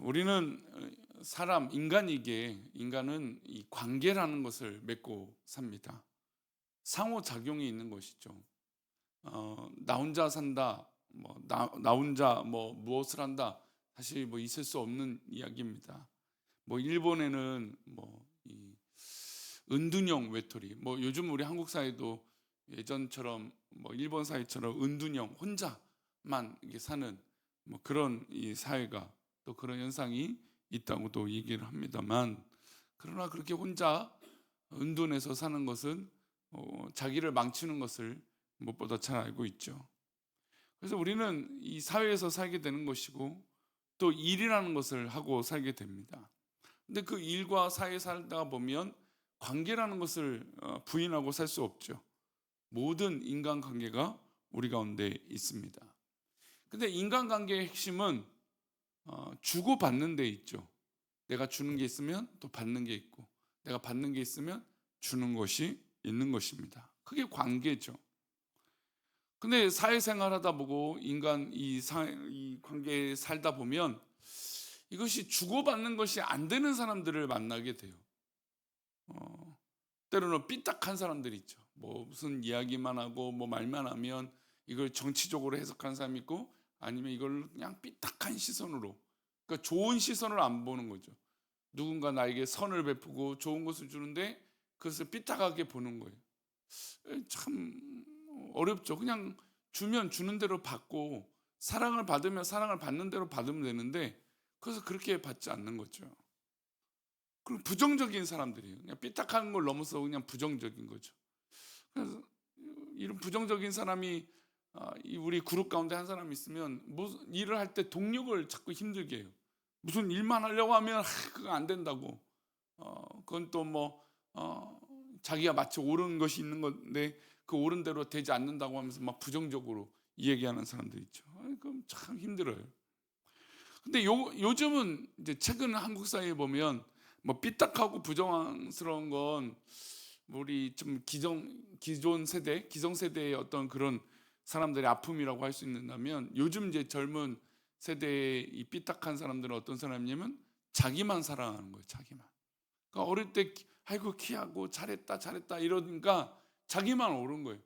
우리는 인간은 이 관계라는 것을 맺고 삽니다. 상호작용이 있는 것이죠. 나 혼자 산다, 나 혼자 무엇을 한다, 사실 있을 수 없는 이야기입니다. 일본에는 이 은둔형 외톨이, 요즘 우리 한국 사회도 예전처럼 일본 사회처럼 은둔형 혼자만 이게 사는 그런 이 사회가 또 그런 현상이 있다고도 얘기를 합니다만, 그러나 그렇게 혼자 은둔해서 사는 것은 자기를 망치는 것을 무엇보다 잘 알고 있죠. 그래서 우리는 이 사회에서 살게 되는 것이고 또 일이라는 것을 하고 살게 됩니다. 근데 그 일과 사회에 살다 보면 관계라는 것을 부인하고 살 수 없죠. 모든 인간관계가 우리 가운데 있습니다. 근데 인간관계의 핵심은 주고받는 데 있죠. 내가 주는 게 있으면 또 받는 게 있고, 내가 받는 게 있으면 주는 것이 있는 것입니다. 그게 관계죠. 근데 사회생활 하다 보고 이 관계에 살다 보면 이것이 주고받는 것이 안 되는 사람들을 만나게 돼요. 때로는 삐딱한 사람들이 있죠. 무슨 이야기만 하고 말만 하면 이걸 정치적으로 해석하는 사람이 있고, 아니면 이걸 그냥 삐딱한 시선으로, 그러니까 좋은 시선을 안 보는 거죠. 누군가 나에게 선을 베푸고 좋은 것을 주는데 그것을 삐딱하게 보는 거예요. 참 어렵죠. 그냥 주면 주는 대로 받고, 사랑을 받으면 사랑을 받는 대로 받으면 되는데, 그래서 그렇게 받지 않는 거죠. 그리고 부정적인 사람들이에요. 그냥 삐딱한 걸 넘어서 그냥 부정적인 거죠. 그래서 이런 부정적인 사람이 우리 그룹 가운데 한 사람 있으면 무슨 일을 할 때 동력을 자꾸 힘들게 해요. 무슨 일만 하려고 하면 그거 안 된다고. 그건 또 자기가 마치 옳은 것이 있는 건데 그 옳은 대로 되지 않는다고 하면서 막 부정적으로 얘기하는 사람들 있죠. 그럼 참 힘들어요. 근데 요즘은 이제 최근 한국 사회에 보면 삐딱하고 부정스러운 건 우리 좀 기성세대의 어떤 그런 사람들의 아픔이라고 할 수 있는다면, 요즘 이제 젊은 세대의 이 삐딱한 사람들은 어떤 사람이냐면 자기만 사랑하는 거예요. 자기만. 그러니까 어릴 때 아이고 키하고 잘했다 이러니까 자기만 옳은 거예요.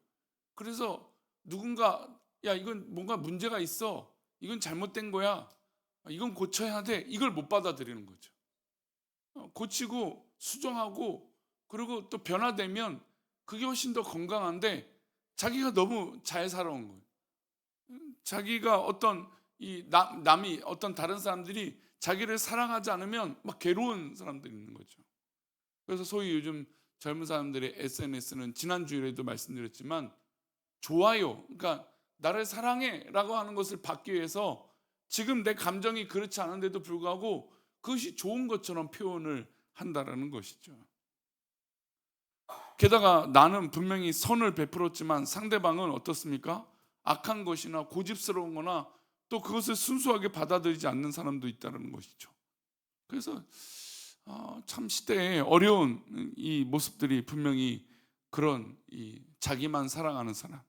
그래서 누군가 야 이건 뭔가 문제가 있어, 이건 잘못된 거야, 이건 고쳐야 돼, 이걸 못 받아들이는 거죠. 고치고 수정하고 그리고 또 변화되면 그게 훨씬 더 건강한데, 자기가 너무 잘 살아온 거예요. 자기가 남이 어떤 다른 사람들이 자기를 사랑하지 않으면 막 괴로운 사람들이 있는 거죠. 그래서 소위 요즘 젊은 사람들의 SNS는 지난주에도 말씀드렸지만 좋아요, 그러니까 나를 사랑해라고 하는 것을 받기 위해서 지금 내 감정이 그렇지 않은데도 불구하고 그것이 좋은 것처럼 표현을 한다라는 것이죠. 게다가 나는 분명히 선을 베풀었지만 상대방은 어떻습니까? 악한 것이나 고집스러운 거나 또 그것을 순수하게 받아들이지 않는 사람도 있다는 것이죠. 그래서 참 시대에 어려운 이 모습들이 분명히 그런 이 자기만 사랑하는 사람,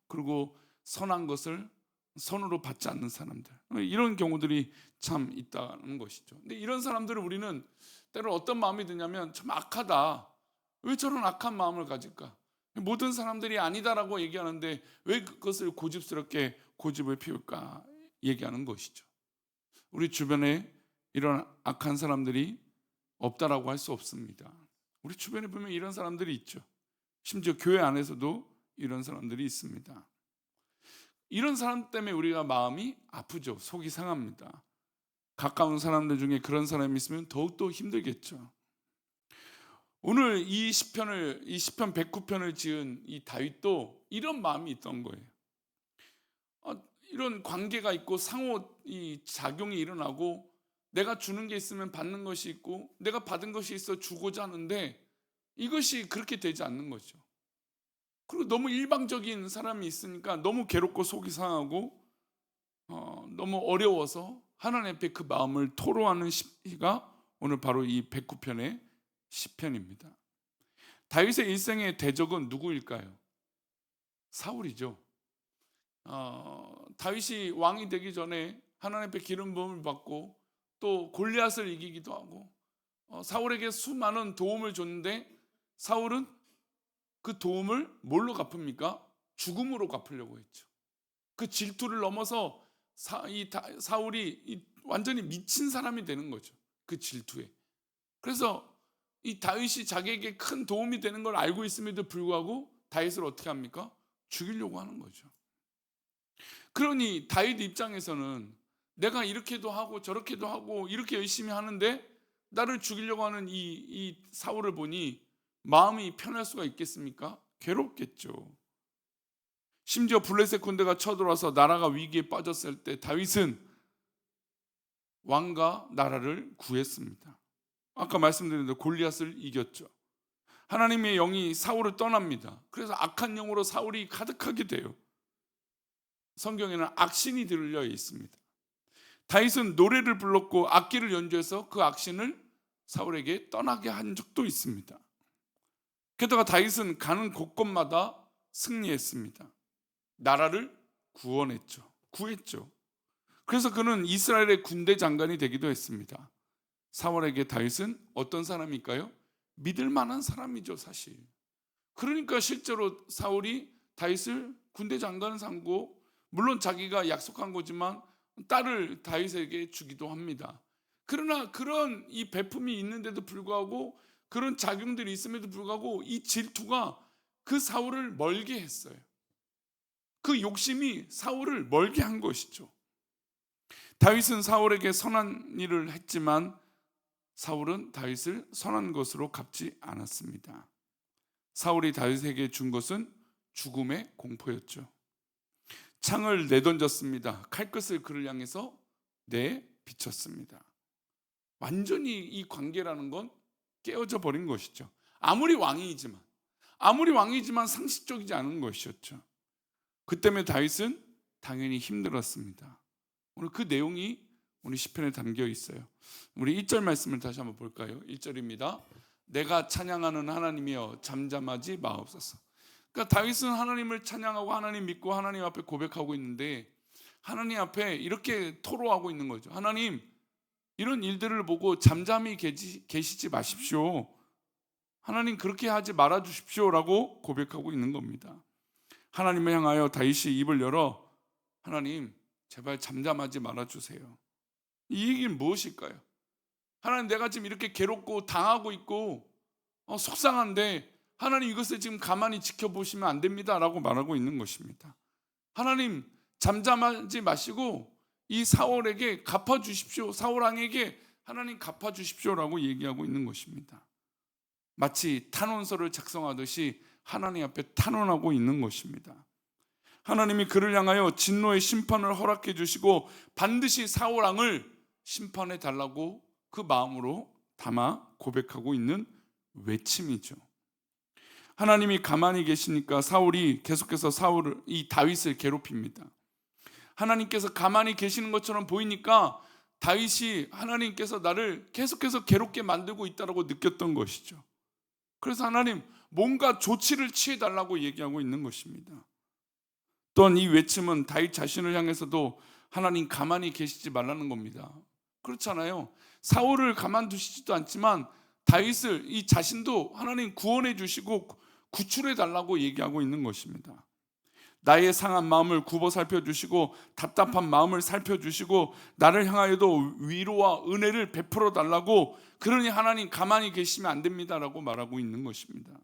그리고 선한 것을 선으로 받지 않는 사람들, 이런 경우들이 참 있다는 것이죠. 근데 이런 사람들을 우리는 때로 어떤 마음이 드냐면 참 악하다, 왜 저런 악한 마음을 가질까, 모든 사람들이 아니다라고 얘기하는데 왜 그것을 고집스럽게 고집을 피울까 얘기하는 것이죠. 우리 주변에 이런 악한 사람들이 없다라고 할 수 없습니다. 우리 주변에 보면 이런 사람들이 있죠. 심지어 교회 안에서도 이런 사람들이 있습니다. 이런 사람 때문에 우리가 마음이 아프죠. 속이 상합니다. 가까운 사람들 중에 그런 사람이 있으면 더욱더 힘들겠죠. 오늘 이 시편 109편을 지은 이 다윗도 이런 마음이 있던 거예요. 이런 관계가 있고 상호 이 작용이 일어나고, 내가 주는 게 있으면 받는 것이 있고 내가 받은 것이 있어 주고자 하는데 이것이 그렇게 되지 않는 거죠. 그리고 너무 일방적인 사람이 있으니까 너무 괴롭고 속이 상하고 너무 어려워서 하나님 앞에 그 마음을 토로하는 시가 오늘 바로 이 109편의 시편입니다. 다윗의 일생의 대적은 누구일까요? 사울이죠. 다윗이 왕이 되기 전에 하나님 앞에 기름 부음을 받고 또 골리앗을 이기기도 하고 사울에게 수많은 도움을 줬는데 사울은 그 도움을 뭘로 갚습니까? 죽음으로 갚으려고 했죠. 그 질투를 넘어서 사울이 완전히 미친 사람이 되는 거죠. 그 질투에. 그래서 이 다윗이 자기에게 큰 도움이 되는 걸 알고 있음에도 불구하고 다윗을 어떻게 합니까? 죽이려고 하는 거죠. 그러니 다윗 입장에서는 내가 이렇게도 하고 저렇게도 하고 이렇게 열심히 하는데 나를 죽이려고 하는 이 사울을 보니 마음이 편할 수가 있겠습니까? 괴롭겠죠. 심지어 블레셋 군대가 쳐들어와서 나라가 위기에 빠졌을 때 다윗은 왕과 나라를 구했습니다. 아까 말씀드린 대로 골리앗을 이겼죠. 하나님의 영이 사울을 떠납니다. 그래서 악한 영으로 사울이 가득하게 돼요. 성경에는 악신이 들려 있습니다. 다윗은 노래를 불렀고 악기를 연주해서 그 악신을 사울에게 떠나게 한 적도 있습니다. 게다가 다윗은 가는 곳곳마다 승리했습니다. 나라를 구했죠. 그래서 그는 이스라엘의 군대 장관이 되기도 했습니다. 사울에게 다윗은 어떤 사람일까요? 믿을 만한 사람이죠, 사실. 그러니까 실제로 사울이 다윗을 군대 장관을 삼고, 물론 자기가 약속한 거지만 딸을 다윗에게 주기도 합니다. 그러나 그런 이 베품이 있는데도 불구하고, 그런 작용들이 있음에도 불구하고 이 질투가 그 사울을 멀게 했어요. 그 욕심이 사울을 멀게 한 것이죠. 다윗은 사울에게 선한 일을 했지만 사울은 다윗을 선한 것으로 갚지 않았습니다. 사울이 다윗에게 준 것은 죽음의 공포였죠. 창을 내던졌습니다. 칼끝을 그를 향해서 내비쳤습니다. 완전히 이 관계라는 건 깨어져 버린 것이죠. 아무리 왕이지만 상식적이지 않은 것이었죠. 그 때문에 다윗은 당연히 힘들었습니다. 오늘 그 내용이 우리 시편에 담겨 있어요. 우리 1절 말씀을 다시 한번 볼까요? 1절입니다. 내가 찬양하는 하나님이여 잠잠하지 마옵소서. 그러니까 다윗은 하나님을 찬양하고 하나님 믿고 하나님 앞에 고백하고 있는데 하나님 앞에 이렇게 토로하고 있는 거죠. 하나님, 이런 일들을 보고 잠잠히 계시지 마십시오. 하나님, 그렇게 하지 말아 주십시오라고 고백하고 있는 겁니다. 하나님을 향하여 다윗이 입을 열어 하나님, 제발 잠잠하지 말아 주세요. 이 얘기는 무엇일까요? 하나님, 내가 지금 이렇게 괴롭고 당하고 있고 속상한데 하나님, 이것을 지금 가만히 지켜보시면 안 됩니다 라고 말하고 있는 것입니다. 하나님, 잠잠하지 마시고 이 사울에게 갚아주십시오. 사울왕에게 하나님 갚아주십시오 라고 얘기하고 있는 것입니다. 마치 탄원서를 작성하듯이 하나님 앞에 탄원하고 있는 것입니다. 하나님이 그를 향하여 진노의 심판을 허락해 주시고 반드시 사울왕을 심판해 달라고 그 마음으로 담아 고백하고 있는 외침이죠. 하나님이 가만히 계시니까 사울이 계속해서 이 다윗을 괴롭힙니다. 하나님께서 가만히 계시는 것처럼 보이니까 다윗이 하나님께서 나를 계속해서 괴롭게 만들고 있다고 느꼈던 것이죠. 그래서 하나님, 뭔가 조치를 취해 달라고 얘기하고 있는 것입니다. 또한 이 외침은 다윗 자신을 향해서도 하나님 가만히 계시지 말라는 겁니다. 그렇잖아요. 사울을 가만두시지도 않지만 다윗을 이 자신도 하나님 구원해 주시고 구출해 달라고 얘기하고 있는 것입니다. 나의 상한 마음을 굽어 살펴주시고 답답한 마음을 살펴주시고 나를 향하여도 위로와 은혜를 베풀어 달라고, 그러니 하나님 가만히 계시면 안 됩니다라고 말하고 있는 것입니다.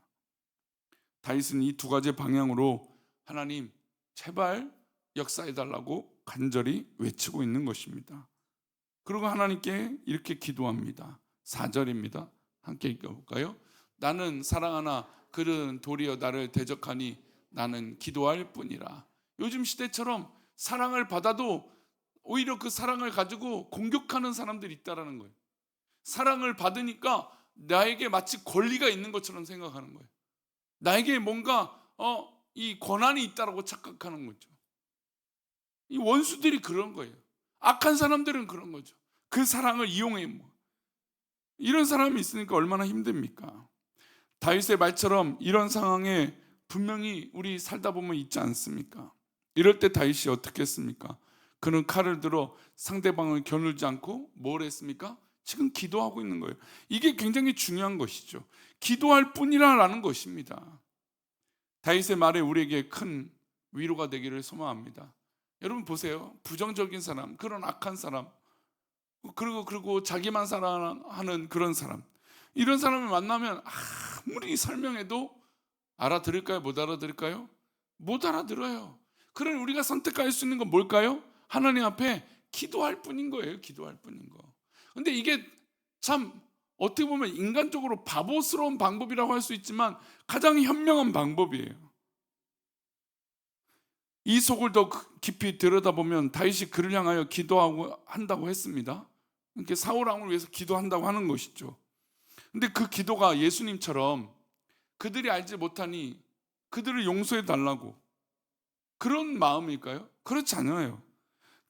다윗은 이 두 가지 방향으로 하나님 제발 역사해 달라고 간절히 외치고 있는 것입니다. 그리고 하나님께 이렇게 기도합니다. 4절입니다. 함께 읽어볼까요? 나는 사랑하나 그는 도리어 나를 대적하니 나는 기도할 뿐이라. 요즘 시대처럼 사랑을 받아도 오히려 그 사랑을 가지고 공격하는 사람들이 있다라는 거예요. 사랑을 받으니까 나에게 마치 권리가 있는 것처럼 생각하는 거예요. 나에게 뭔가 이 권한이 있다라고 착각하는 거죠. 이 원수들이 그런 거예요. 악한 사람들은 그런 거죠. 그 사랑을 이용해. 이런 사람이 있으니까 얼마나 힘듭니까? 다윗의 말처럼 이런 상황에 분명히 우리 살다 보면 있지 않습니까? 이럴 때 다윗이 어떻게 했습니까? 그는 칼을 들어 상대방을 겨누지 않고 뭘 했습니까? 지금 기도하고 있는 거예요. 이게 굉장히 중요한 것이죠. 기도할 뿐이라는 것입니다. 다윗의 말에 우리에게 큰 위로가 되기를 소망합니다. 여러분 보세요. 부정적인 사람, 그런 악한 사람, 그리고 자기만 사랑하는 그런 사람, 이런 사람을 만나면 아무리 설명해도 알아들을까요? 못 알아들을까요? 못 알아들어요. 그럼 우리가 선택할 수 있는 건 뭘까요? 하나님 앞에 기도할 뿐인 거예요. 기도할 뿐인 거. 근데 이게 참 어떻게 보면 인간적으로 바보스러운 방법이라고 할 수 있지만 가장 현명한 방법이에요. 이 속을 더 깊이 들여다보면 다윗이 그를 향하여 기도하고 한다고 했습니다. 이렇게 사울 왕을 위해서 기도한다고 하는 것이죠. 근데 그 기도가 예수님처럼 그들이 알지 못하니 그들을 용서해 달라고 그런 마음일까요? 그렇지 않아요.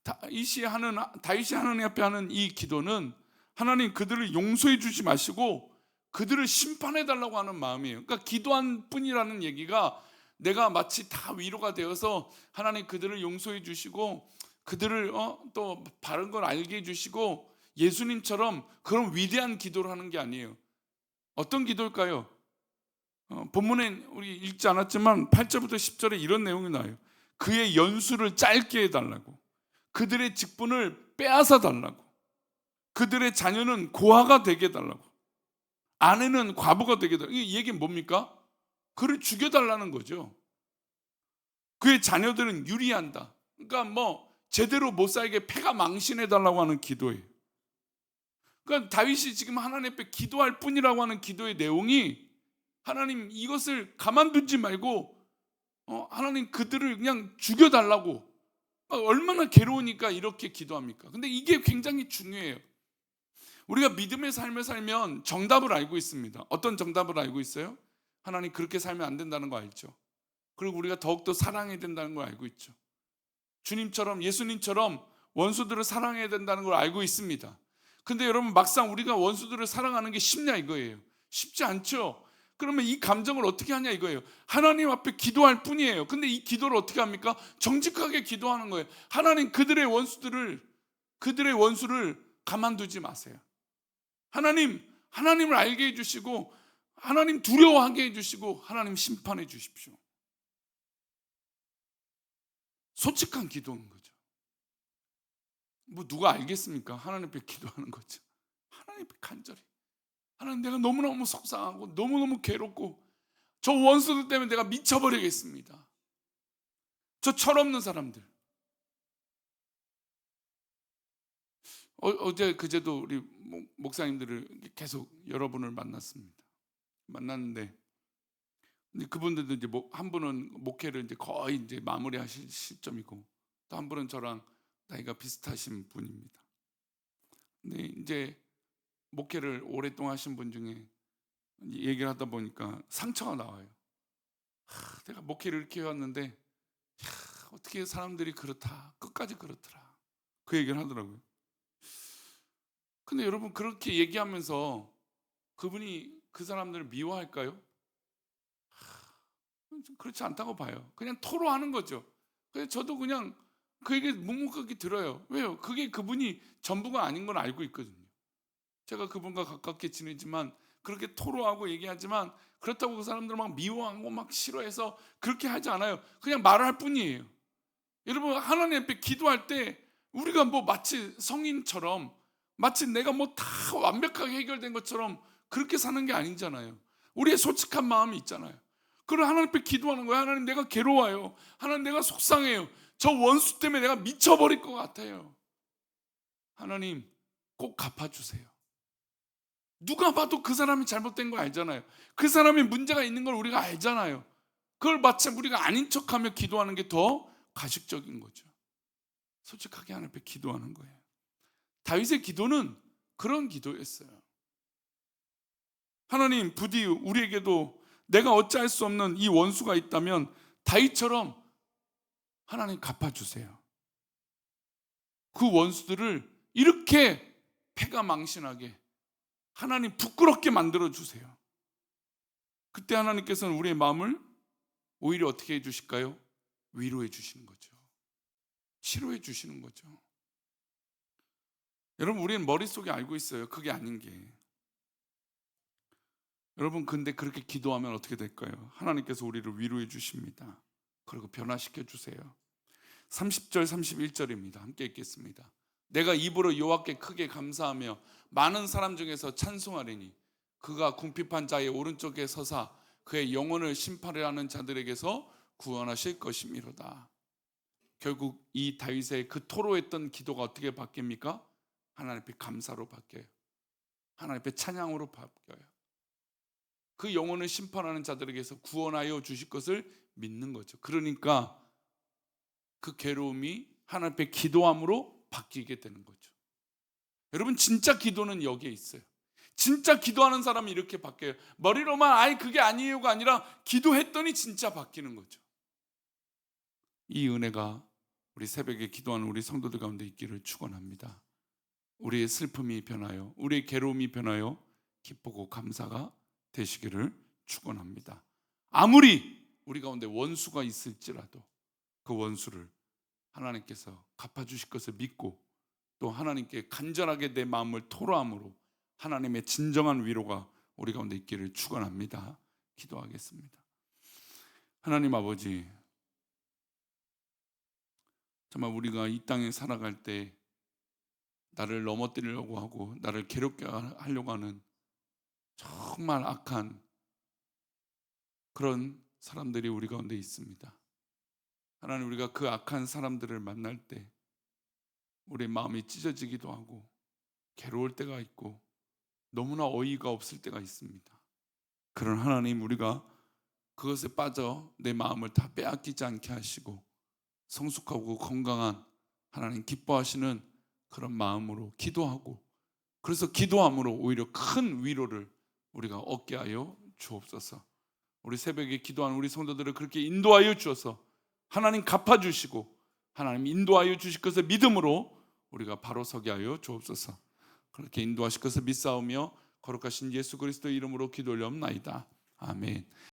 다윗이 하나님 앞에 하는 이 기도는 하나님 그들을 용서해 주지 마시고 그들을 심판해 달라고 하는 마음이에요. 그러니까 기도한 뿐이라는 얘기가 내가 마치 다 위로가 되어서 하나님 그들을 용서해 주시고 그들을 또 바른 걸 알게 해주시고 예수님처럼 그런 위대한 기도를 하는 게 아니에요. 어떤 기도일까요? 본문에 우리 읽지 않았지만 8절부터 10절에 이런 내용이 나와요. 그의 연수를 짧게 해달라고, 그들의 직분을 빼앗아 달라고, 그들의 자녀는 고아가 되게 해달라고, 아내는 과부가 되게 해달라고. 이 얘기는 뭡니까? 그를 죽여달라는 거죠. 그의 자녀들은 유리한다. 그러니까 제대로 못 살게 패가 망신해달라고 하는 기도예요. 그러니까 다윗이 지금 하나님 앞에 기도할 뿐이라고 하는 기도의 내용이 하나님 이것을 가만두지 말고 하나님 그들을 그냥 죽여달라고. 얼마나 괴로우니까 이렇게 기도합니까? 근데 이게 굉장히 중요해요. 우리가 믿음의 삶을 살면 정답을 알고 있습니다. 어떤 정답을 알고 있어요? 하나님 그렇게 살면 안 된다는 거 알죠. 그리고 우리가 더욱더 사랑해야 된다는 걸 알고 있죠. 주님처럼, 예수님처럼 원수들을 사랑해야 된다는 걸 알고 있습니다. 근데 여러분 막상 우리가 원수들을 사랑하는 게 쉽냐 이거예요. 쉽지 않죠. 그러면 이 감정을 어떻게 하냐 이거예요. 하나님 앞에 기도할 뿐이에요. 근데 이 기도를 어떻게 합니까? 정직하게 기도하는 거예요. 하나님 그들의 원수를 가만두지 마세요. 하나님을 알게 해주시고 하나님 두려워하게 해주시고 하나님 심판해 주십시오. 솔직한 기도인 거죠. 누가 알겠습니까? 하나님 앞에 기도하는 거죠. 하나님 앞에 간절히, 하나님 내가 너무너무 속상하고 너무너무 괴롭고 저 원수들 때문에 내가 미쳐버리겠습니다. 저 철없는 사람들. 어제 그제도 우리 목사님들을 계속 여러분을 만났는데 근데 그분들도 이제 한 분은 목회를 이제 거의 이제 마무리하실 시점이고 또 한 분은 저랑 나이가 비슷하신 분입니다. 근데 이제 목회를 오랫동안 하신 분 중에 얘기를 하다 보니까 상처가 나와요. 내가 목회를 이렇게 해왔는데 어떻게 사람들이 그렇다, 끝까지 그렇더라, 그 얘기를 하더라고요. 근데 여러분 그렇게 얘기하면서 그분이 그 사람들을 미워할까요? 그렇지 않다고 봐요. 그냥 토로하는 거죠. 그래서 저도 그냥 그 얘기 묵묵하게 들어요. 왜요? 그게 그분이 전부가 아닌 걸 알고 있거든요. 제가 그분과 가깝게 지내지만 그렇게 토로하고 얘기하지만 그렇다고 그 사람들 막 미워하고 막 싫어해서 그렇게 하지 않아요. 그냥 말을 할 뿐이에요. 여러분 하나님 앞에 기도할 때 우리가 마치 성인처럼 마치 내가 다 완벽하게 해결된 것처럼 그렇게 사는 게 아니잖아요. 우리의 솔직한 마음이 있잖아요. 그럼 하나님 앞에 기도하는 거예요. 하나님 내가 괴로워요. 하나님 내가 속상해요. 저 원수 때문에 내가 미쳐버릴 것 같아요. 하나님 꼭 갚아주세요. 누가 봐도 그 사람이 잘못된 거 알잖아요. 그 사람이 문제가 있는 걸 우리가 알잖아요. 그걸 마치 우리가 아닌 척하며 기도하는 게 더 가식적인 거죠. 솔직하게 하나님 앞에 기도하는 거예요. 다윗의 기도는 그런 기도였어요. 하나님 부디 우리에게도 내가 어찌할 수 없는 이 원수가 있다면 다윗처럼 하나님 갚아주세요. 그 원수들을 이렇게 패가 망신하게 하나님 부끄럽게 만들어주세요. 그때 하나님께서는 우리의 마음을 오히려 어떻게 해주실까요? 위로해 주시는 거죠. 치료해 주시는 거죠. 여러분, 우리는 머릿속에 알고 있어요. 그게 아닌 게. 여러분, 근데 그렇게 기도하면 어떻게 될까요? 하나님께서 우리를 위로해 주십니다. 그리고 변화시켜 주세요. 30절 31절입니다. 함께 읽겠습니다. 내가 입으로 여호와께 크게 감사하며 많은 사람 중에서 찬송하리니 그가 궁핍한 자의 오른쪽에 서사 그의 영혼을 심판하려 하는 자들에게서 구원하실 것이미로다. 결국 이 다윗의 그 토로했던 기도가 어떻게 바뀝니까? 하나님 앞에 감사로 바뀌어요. 하나님 앞에 찬양으로 바뀌어요. 그 영혼을 심판하는 자들에게서 구원하여 주실 것을 믿는 거죠. 그러니까 그 괴로움이 하나님 앞에 기도함으로 바뀌게 되는 거죠. 여러분, 진짜 기도는 여기에 있어요. 진짜 기도하는 사람이 이렇게 바뀌어요. 머리로만 아이 그게 아니에요가 아니라 기도했더니 진짜 바뀌는 거죠. 이 은혜가 우리 새벽에 기도하는 우리 성도들 가운데 있기를 축원합니다. 우리의 슬픔이 변하여 우리의 괴로움이 변하여 기쁘고 감사가 되시기를 축원합니다. 아무리 우리 가운데 원수가 있을지라도 그 원수를 하나님께서 갚아주실 것을 믿고 또 하나님께 간절하게 내 마음을 토로함으로 하나님의 진정한 위로가 우리 가운데 있기를 축원합니다. 기도하겠습니다. 하나님 아버지, 정말 우리가 이 땅에 살아갈 때 나를 넘어뜨리려고 하고 나를 괴롭게 하려고 하는 정말 악한 그런 사람들이 우리 가운데 있습니다. 하나님, 우리가 그 악한 사람들을 만날 때 우리 마음이 찢어지기도 하고 괴로울 때가 있고 너무나 어이가 없을 때가 있습니다. 그런 하나님, 우리가 그것에 빠져 내 마음을 다 빼앗기지 않게 하시고 성숙하고 건강한 하나님 기뻐하시는 그런 마음으로 기도하고, 그래서 기도함으로 오히려 큰 위로를 우리가 얻게 하여 주옵소서. 우리 새벽에 기도하는 우리 성도들을 그렇게 인도하여 주어서 하나님 갚아주시고 하나님 인도하여 주실 것을 믿음으로 우리가 바로 서게 하여 주옵소서. 그렇게 인도하실 것을 믿사오며 거룩하신 예수 그리스도의 이름으로 기도 올려옵나이다. 아멘.